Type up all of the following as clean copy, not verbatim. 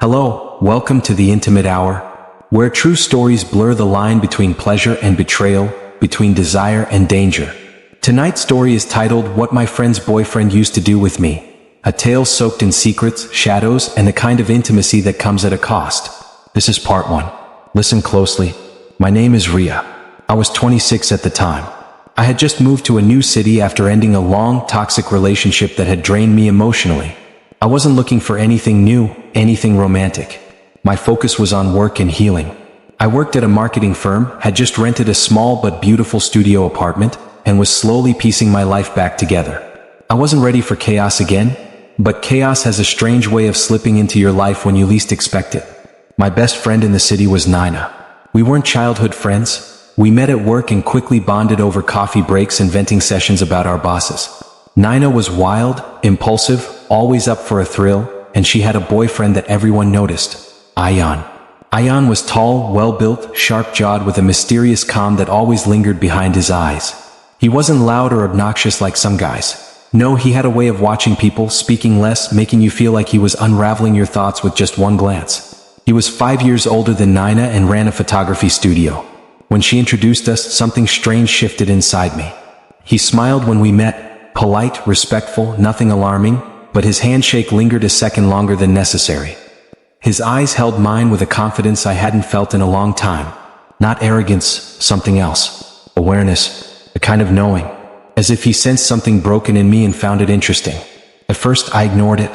Hello, welcome to the Intimate Hour, where true stories blur the line between pleasure and betrayal, between desire and danger. Tonight's story is titled What My Friend's Boyfriend Used to Do With Me, a tale soaked in secrets, shadows, and the kind of intimacy that comes at a cost. This is part 1. Listen closely. My name is Ria. I was 26 at the time. I had just moved to a new city after ending a long, toxic relationship that had drained me emotionally. I wasn't looking for anything new, anything romantic. My focus was on work and healing. I worked at a marketing firm, had just rented a small but beautiful studio apartment, and was slowly piecing my life back together. I wasn't ready for chaos again, but chaos has a strange way of slipping into your life when you least expect it. My best friend in the city was Nina. We weren't childhood friends. We met at work and quickly bonded over coffee breaks and venting sessions about our bosses. Nina was wild, impulsive, always up for a thrill, and she had a boyfriend that everyone noticed, Ayan. Ayan was tall, well-built, sharp-jawed with a mysterious calm that always lingered behind his eyes. He wasn't loud or obnoxious like some guys. No, he had a way of watching people, speaking less, making you feel like he was unraveling your thoughts with just one glance. He was 5 years older than Nina and ran a photography studio. When she introduced us, something strange shifted inside me. He smiled when we met, polite, respectful, nothing alarming, but his handshake lingered a second longer than necessary. His eyes held mine with a confidence I hadn't felt in a long time. Not arrogance, something else. Awareness, a kind of knowing. As if he sensed something broken in me and found it interesting. At first I ignored it,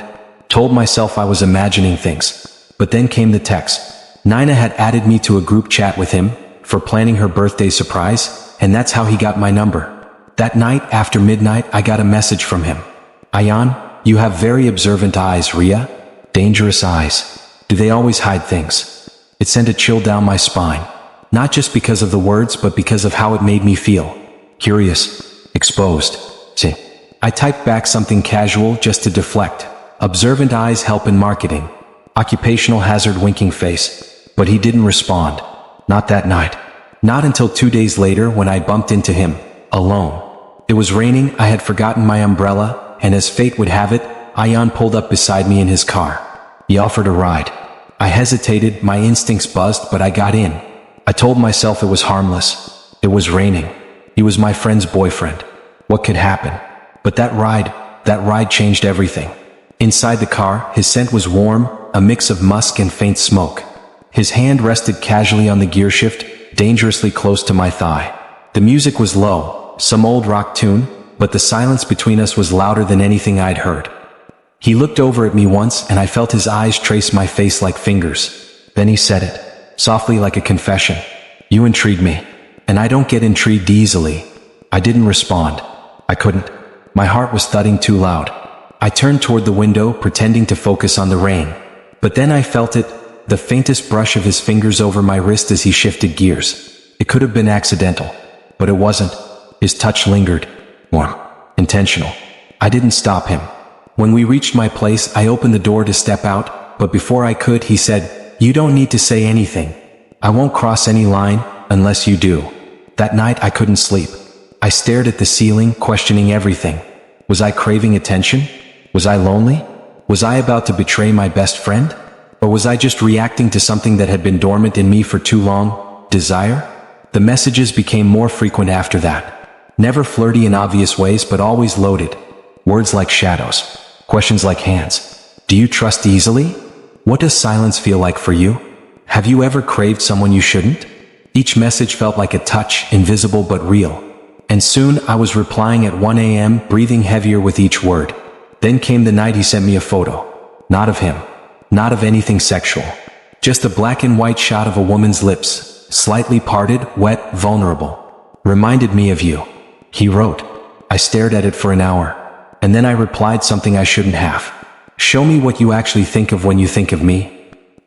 told myself I was imagining things. But then came the text. Nina had added me to a group chat with him, for planning her birthday surprise, and that's how he got my number. That night, after midnight, I got a message from him. Ayan, you have very observant eyes, Ria. Dangerous eyes. Do they always hide things? It sent a chill down my spine. Not just because of the words, but because of how it made me feel. Curious. Exposed. See. I typed back something casual just to deflect. Observant eyes help in marketing. Occupational hazard winking face. But he didn't respond. Not that night. Not until 2 days later when I bumped into him, alone. It was raining, I had forgotten my umbrella, and as fate would have it, Ayan pulled up beside me in his car. He offered a ride. I hesitated, my instincts buzzed, but I got in. I told myself it was harmless. It was raining. He was my friend's boyfriend. What could happen? But that ride changed everything. Inside the car, his scent was warm, a mix of musk and faint smoke. His hand rested casually on the gearshift, dangerously close to my thigh. The music was low, some old rock tune, but the silence between us was louder than anything I'd heard. He looked over at me once and I felt his eyes trace my face like fingers. Then he said it, softly like a confession. You intrigue me, and I don't get intrigued easily. I didn't respond. I couldn't. My heart was thudding too loud. I turned toward the window, pretending to focus on the rain. But then I felt it, the faintest brush of his fingers over my wrist as he shifted gears. It could have been accidental, but it wasn't. His touch lingered. Warm. Intentional. I didn't stop him. When we reached my place, I opened the door to step out, but before I could, he said, "You don't need to say anything. I won't cross any line, unless you do." That night I couldn't sleep. I stared at the ceiling, questioning everything. Was I craving attention? Was I lonely? Was I about to betray my best friend? Or was I just reacting to something that had been dormant in me for too long? Desire? The messages became more frequent after that. Never flirty in obvious ways, but always loaded. Words like shadows. Questions like hands. Do you trust easily? What does silence feel like for you? Have you ever craved someone you shouldn't? Each message felt like a touch, invisible but real. And soon I was replying at 1 a.m., breathing heavier with each word. Then came the night he sent me a photo. Not of him. Not of anything sexual. Just a black and white shot of a woman's lips, slightly parted, wet, vulnerable. Reminded me of you. He wrote. I stared at it for an hour. And then I replied something I shouldn't have. Show me what you actually think of when you think of me.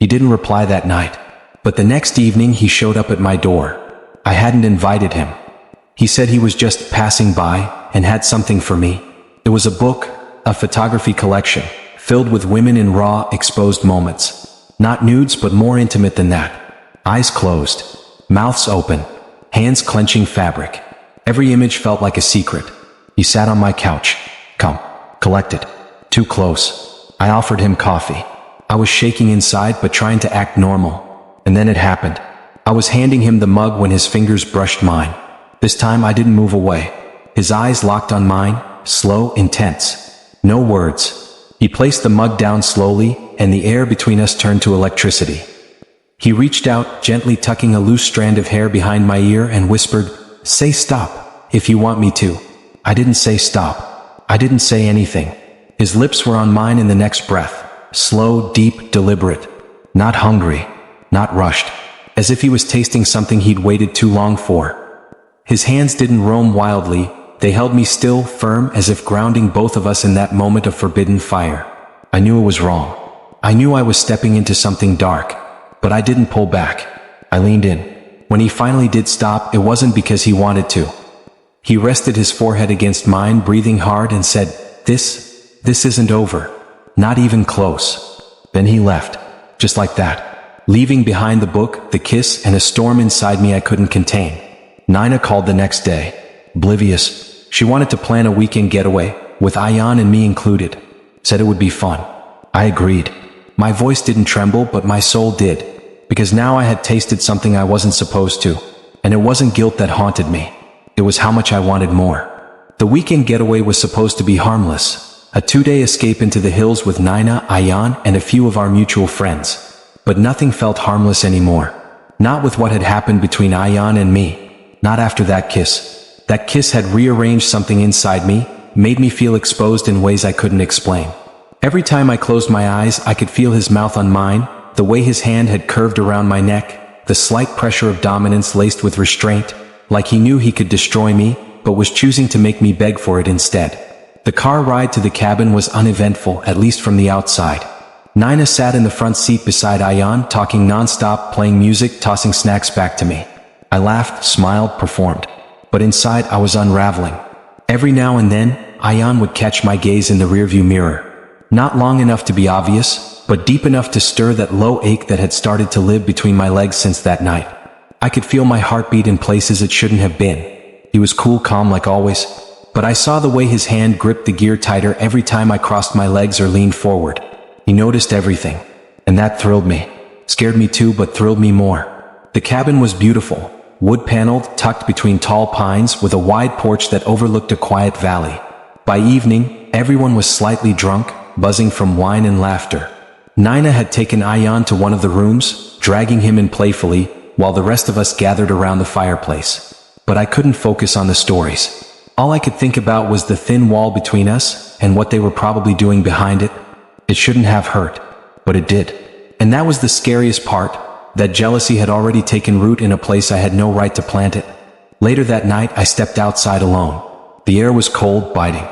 He didn't reply that night. But the next evening he showed up at my door. I hadn't invited him. He said he was just passing by and had something for me. It was a book, a photography collection, filled with women in raw, exposed moments. Not nudes, but more intimate than that. Eyes closed, mouths open, hands clenching fabric. Every image felt like a secret. He sat on my couch. Come, collect it. Too close. I offered him coffee. I was shaking inside but trying to act normal. And then it happened. I was handing him the mug when his fingers brushed mine. This time I didn't move away. His eyes locked on mine, slow, intense. No words. He placed the mug down slowly, and the air between us turned to electricity. He reached out, gently tucking a loose strand of hair behind my ear and whispered, "Say stop, if you want me to." I didn't say stop. I didn't say anything. His lips were on mine in the next breath. Slow, deep, deliberate. Not hungry. Not rushed. As if he was tasting something he'd waited too long for. His hands didn't roam wildly. They held me still, firm, as if grounding both of us in that moment of forbidden fire. I knew it was wrong. I knew I was stepping into something dark. But I didn't pull back. I leaned in. When he finally did stop, it wasn't because he wanted to. He rested his forehead against mine, breathing hard, and said, This isn't over. Not even close." Then he left. Just like that. Leaving behind the book, the kiss, and a storm inside me I couldn't contain. Nina called the next day. Oblivious. She wanted to plan a weekend getaway, with Ayan and me included. Said it would be fun. I agreed. My voice didn't tremble, but my soul did. Because now I had tasted something I wasn't supposed to. And it wasn't guilt that haunted me. It was how much I wanted more. The weekend getaway was supposed to be harmless. A 2-day escape into the hills with Nina, Ayan, and a few of our mutual friends. But nothing felt harmless anymore. Not with what had happened between Ayan and me. Not after that kiss. That kiss had rearranged something inside me, made me feel exposed in ways I couldn't explain. Every time I closed my eyes, I could feel his mouth on mine, the way his hand had curved around my neck, the slight pressure of dominance laced with restraint, like he knew he could destroy me, but was choosing to make me beg for it instead. The car ride to the cabin was uneventful, at least from the outside. Nina sat in the front seat beside Ayan, talking non-stop, playing music, tossing snacks back to me. I laughed, smiled, performed. But inside I was unraveling. Every now and then, Ayan would catch my gaze in the rearview mirror. Not long enough to be obvious, but deep enough to stir that low ache that had started to live between my legs since that night. I could feel my heartbeat in places it shouldn't have been. He was cool, calm like always. But I saw the way his hand gripped the gear tighter every time I crossed my legs or leaned forward. He noticed everything. And that thrilled me. Scared me too, but thrilled me more. The cabin was beautiful. Wood-paneled, tucked between tall pines, with a wide porch that overlooked a quiet valley. By evening, everyone was slightly drunk, buzzing from wine and laughter. Nina had taken Ayan to one of the rooms, dragging him in playfully, while the rest of us gathered around the fireplace. But I couldn't focus on the stories. All I could think about was the thin wall between us, and what they were probably doing behind it. It shouldn't have hurt, but it did. And that was the scariest part, that jealousy had already taken root in a place I had no right to plant it. Later that night, I stepped outside alone. The air was cold, biting.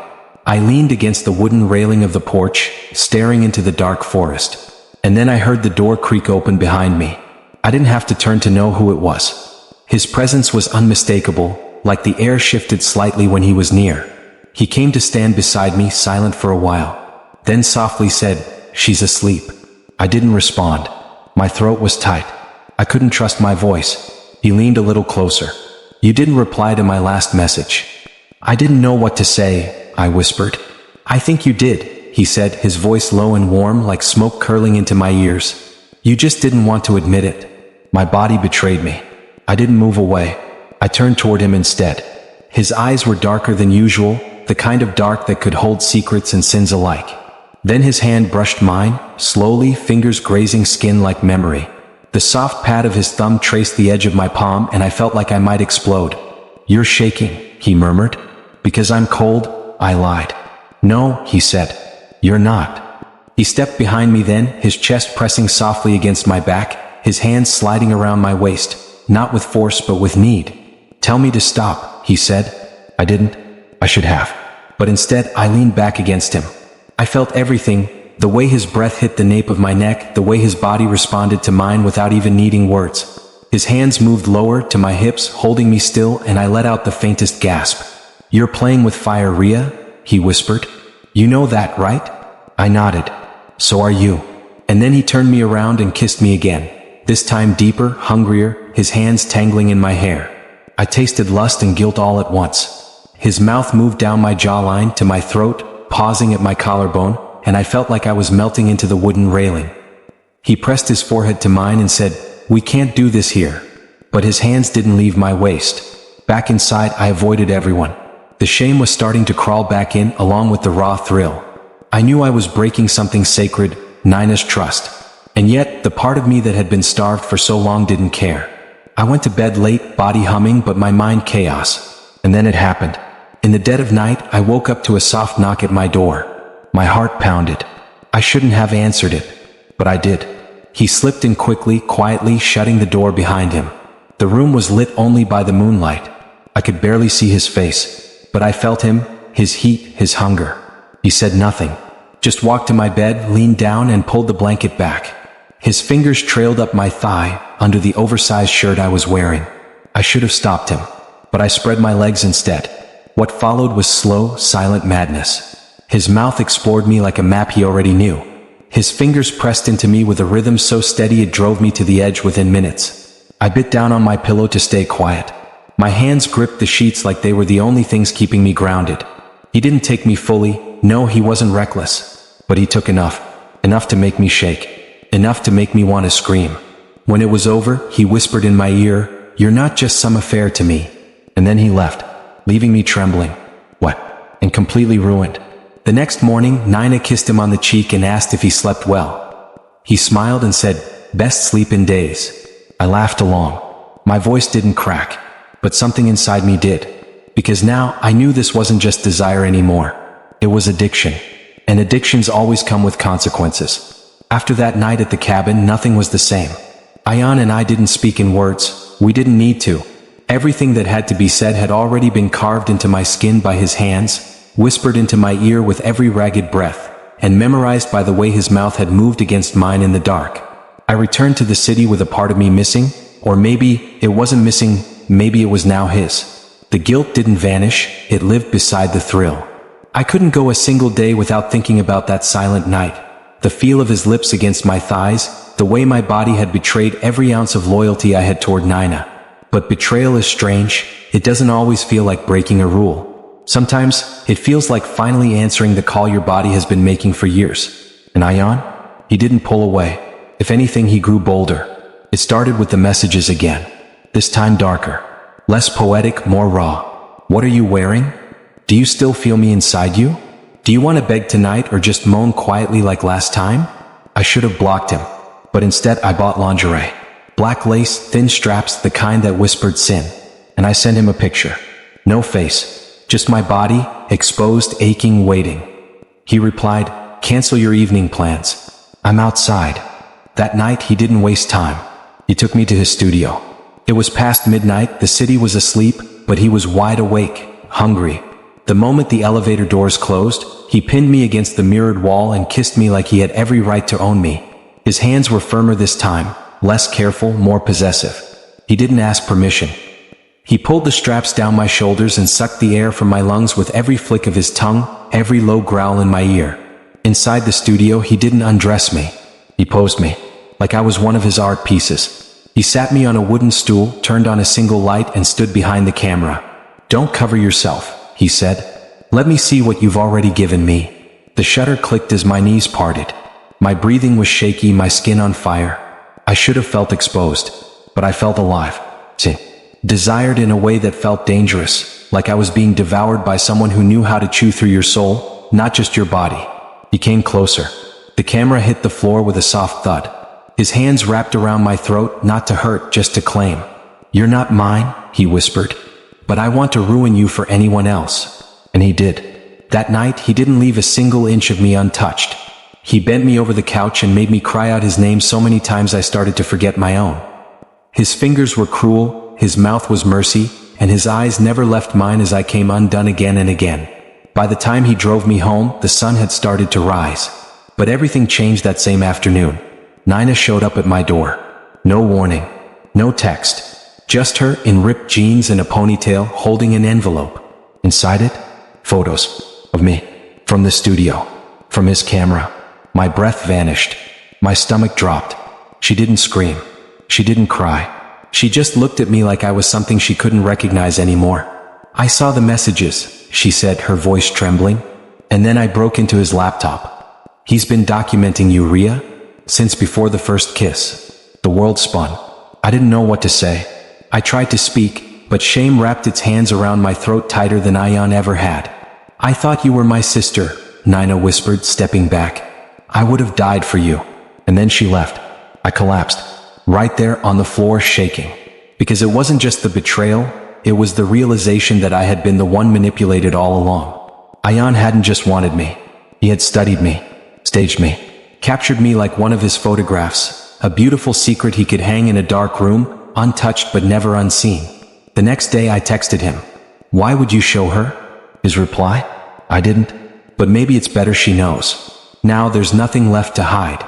I leaned against the wooden railing of the porch, staring into the dark forest. And then I heard the door creak open behind me. I didn't have to turn to know who it was. His presence was unmistakable, like the air shifted slightly when he was near. He came to stand beside me, silent for a while. Then softly said, "She's asleep." I didn't respond. My throat was tight. I couldn't trust my voice. He leaned a little closer. "You didn't reply to my last message." "I didn't know what to say," I whispered. "I think you did," he said, his voice low and warm like smoke curling into my ears. "You just didn't want to admit it." My body betrayed me. I didn't move away. I turned toward him instead. His eyes were darker than usual, the kind of dark that could hold secrets and sins alike. Then his hand brushed mine, slowly, fingers grazing skin like memory. The soft pad of his thumb traced the edge of my palm, and I felt like I might explode. "You're shaking," he murmured. "Because I'm cold?" I lied. "No," he said. "You're not." He stepped behind me then, his chest pressing softly against my back, his hands sliding around my waist, not with force but with need. "Tell me to stop," he said. I didn't. I should have. But instead, I leaned back against him. I felt everything, the way his breath hit the nape of my neck, the way his body responded to mine without even needing words. His hands moved lower to my hips, holding me still, and I let out the faintest gasp. "You're playing with fire, Rhea," he whispered. "You know that, right?" I nodded. "So are you." And then he turned me around and kissed me again. This time deeper, hungrier, his hands tangling in my hair. I tasted lust and guilt all at once. His mouth moved down my jawline to my throat, pausing at my collarbone, and I felt like I was melting into the wooden railing. He pressed his forehead to mine and said, "We can't do this here." But his hands didn't leave my waist. Back inside, I avoided everyone. The shame was starting to crawl back in, along with the raw thrill. I knew I was breaking something sacred, Nina's trust. And yet, the part of me that had been starved for so long didn't care. I went to bed late, body humming, but my mind chaos. And then it happened. In the dead of night, I woke up to a soft knock at my door. My heart pounded. I shouldn't have answered it, but I did. He slipped in quickly, quietly, shutting the door behind him. The room was lit only by the moonlight. I could barely see his face, but I felt him, his heat, his hunger. He said nothing. Just walked to my bed, leaned down, and pulled the blanket back. His fingers trailed up my thigh, under the oversized shirt I was wearing. I should have stopped him, but I spread my legs instead. What followed was slow, silent madness. His mouth explored me like a map he already knew. His fingers pressed into me with a rhythm so steady it drove me to the edge within minutes. I bit down on my pillow to stay quiet. My hands gripped the sheets like they were the only things keeping me grounded. He didn't take me fully. No, he wasn't reckless. But he took enough. Enough to make me shake. Enough to make me want to scream. When it was over, he whispered in my ear, "You're not just some affair to me." And then he left, leaving me trembling. What? And completely ruined. The next morning, Nina kissed him on the cheek and asked if he slept well. He smiled and said, "Best sleep in days." I laughed along. My voice didn't crack, but something inside me did. Because now I knew this wasn't just desire anymore. It was addiction. And addictions always come with consequences. After that night at the cabin, nothing was the same. Ayan and I didn't speak in words. We didn't need to. Everything that had to be said had already been carved into my skin by his hands, whispered into my ear with every ragged breath, and memorized by the way his mouth had moved against mine in the dark. I returned to the city with a part of me missing, or maybe it wasn't missing, maybe it was now his. The guilt didn't vanish, it lived beside the thrill. I couldn't go a single day without thinking about that silent night. The feel of his lips against my thighs, the way my body had betrayed every ounce of loyalty I had toward Nina. But betrayal is strange, it doesn't always feel like breaking a rule. Sometimes, it feels like finally answering the call your body has been making for years. And Ayan? He didn't pull away. If anything, he grew bolder. It started with the messages again. This time darker. Less poetic, more raw. "What are you wearing? Do you still feel me inside you? Do you want to beg tonight or just moan quietly like last time?" I should have blocked him. But instead I bought lingerie. Black lace, thin straps, the kind that whispered sin. And I sent him a picture. No face. Just my body, exposed, aching, waiting. He replied, "Cancel your evening plans. I'm outside." That night, he didn't waste time. He took me to his studio. It was past midnight, the city was asleep, but he was wide awake, hungry. The moment the elevator doors closed, he pinned me against the mirrored wall and kissed me like he had every right to own me. His hands were firmer this time, less careful, more possessive. He didn't ask permission. He pulled the straps down my shoulders and sucked the air from my lungs with every flick of his tongue, every low growl in my ear. Inside the studio, he didn't undress me. He posed me, like I was one of his art pieces. He sat me on a wooden stool, turned on a single light, and stood behind the camera. "Don't cover yourself," he said. "Let me see what you've already given me." The shutter clicked as my knees parted. My breathing was shaky, my skin on fire. I should have felt exposed, but I felt alive. Desired in a way that felt dangerous, like I was being devoured by someone who knew how to chew through your soul, not just your body. He came closer. The camera hit the floor with a soft thud. His hands wrapped around my throat, not to hurt, just to claim. "You're not mine," he whispered. "But I want to ruin you for anyone else." And he did. That night, he didn't leave a single inch of me untouched. He bent me over the couch and made me cry out his name so many times I started to forget my own. His fingers were cruel, his mouth was mercy, and his eyes never left mine as I came undone again and again. By the time he drove me home, the sun had started to rise. But everything changed that same afternoon. Nina showed up at my door. No warning. No text. Just her, in ripped jeans and a ponytail, holding an envelope. Inside it, photos of me. From the studio. From his camera. My breath vanished. My stomach dropped. She didn't scream. She didn't cry. She just looked at me like I was something she couldn't recognize anymore. "I saw the messages," she said, her voice trembling. "And then I broke into his laptop. He's been documenting you, Rhea. Since before the first kiss. The world spun. I didn't know what to say. I tried to speak, but shame wrapped its hands around my throat tighter than Ayan ever had. I thought you were my sister, Nina whispered, stepping back. I would have died for you. And then she left. I collapsed, right there on the floor, shaking. Because it wasn't just the betrayal, it was the realization that I had been the one manipulated all along. Ayan hadn't just wanted me. He had studied me, staged me, captured me like one of his photographs, a beautiful secret he could hang in a dark room, untouched but never unseen. The next day I texted him. Why would you show her? His reply? I didn't. But maybe it's better she knows. Now there's nothing left to hide.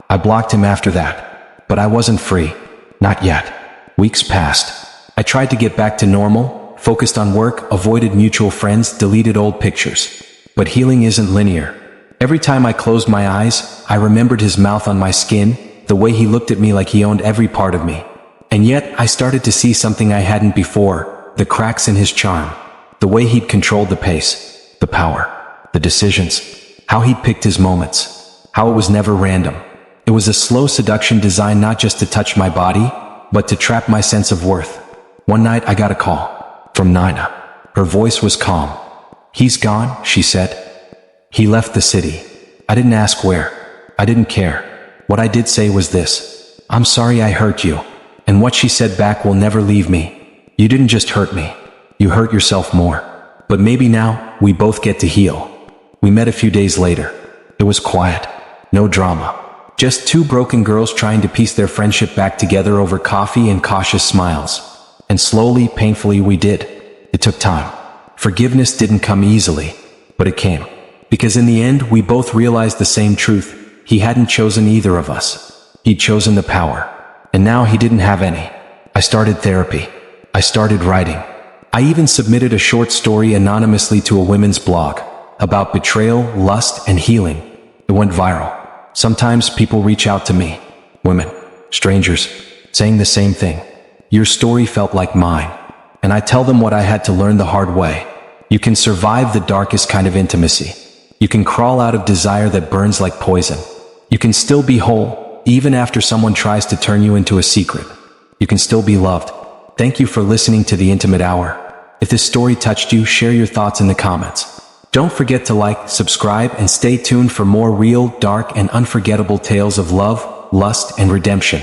I blocked him after that. But I wasn't free. Not yet. Weeks passed. I tried to get back to normal, focused on work, avoided mutual friends, deleted old pictures. But healing isn't linear. Every time I closed my eyes, I remembered his mouth on my skin, the way he looked at me like he owned every part of me. And yet, I started to see something I hadn't before, the cracks in his charm. The way he'd controlled the pace, the power, the decisions, how he'd picked his moments, how it was never random. It was a slow seduction designed not just to touch my body, but to trap my sense of worth. One night I got a call from Nina. Her voice was calm. He's gone, she said. He left the city. I didn't ask where. I didn't care. What I did say was this. I'm sorry I hurt you. And what she said back will never leave me. You didn't just hurt me. You hurt yourself more. But maybe now, we both get to heal. We met a few days later. It was quiet. No drama. Just two broken girls trying to piece their friendship back together over coffee and cautious smiles. And slowly, painfully, we did. It took time. Forgiveness didn't come easily. But it came. Because in the end, we both realized the same truth. He hadn't chosen either of us. He'd chosen the power. And now he didn't have any. I started therapy. I started writing. I even submitted a short story anonymously to a women's blog about betrayal, lust, and healing. It went viral. Sometimes people reach out to me, women, strangers, saying the same thing. Your story felt like mine. And I tell them what I had to learn the hard way. You can survive the darkest kind of intimacy. You can crawl out of desire that burns like poison. You can still be whole, even after someone tries to turn you into a secret. You can still be loved. Thank you for listening to The Intimate Hour. If this story touched you, share your thoughts in the comments. Don't forget to like, subscribe, and stay tuned for more real, dark, and unforgettable tales of love, lust, and redemption.